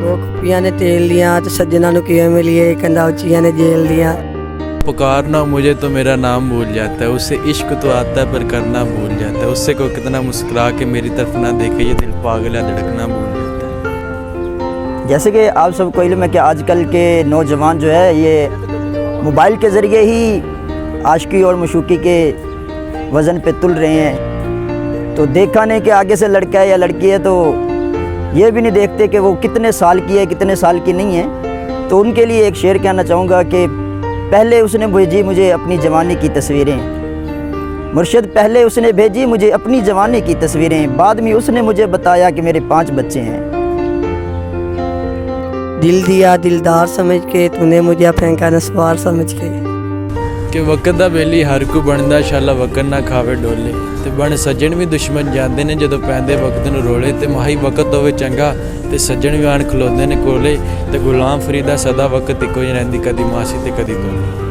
दो कुपियाँ ने तेल दिया तो सज्जना नु किए मिली है कंधा उचिया ने जेल दिया। पुकारना मुझे तो मेरा नाम भूल जाता है, उससे इश्क तो आता है पर करना भूल जाता है। उससे कोई कितना मुस्कुरा के मेरी तरफ ना देखे, ये दिल पागल है धड़कना भूल जाता है। जैसे कि आप सबको इल्म है कि आजकल के नौजवान जो है ये मोबाइल के ज़रिए ही आशिकी और मशूक़ी के वज़न पे तुल रहे हैं। तो देखा नहीं कि आगे से लड़का है या लड़की है, तो ये भी नहीं देखते कि वो कितने साल की है कितने साल की नहीं है। तो उनके लिए एक शेर कहना चाहूँगा कि पहले उसने भेजी मुझे अपनी जवानी की तस्वीरें, मुर्शिद पहले उसने भेजी मुझे अपनी जवानी की तस्वीरें, बाद में उसने मुझे बताया कि मेरे 5 बच्चे हैं। दिल दिया दिलदार समझ के, तूने मुझे फेंका नस्वार समझ के। कि वक्त दा बेली हर को बनदा, शाला वक्त ना खावे डोले। ते बन सज्जन भी दुश्मन जाते ने जदों पैंदे वक्त नूं रोले। ते माही वक्त होवे चंगा ते सज्जन भी आण खलोंदे ने कोले। ते गुलाम फरीदा सदा वक्त इक्को ही रहिंदी, कदी मासी ते कदी तोले।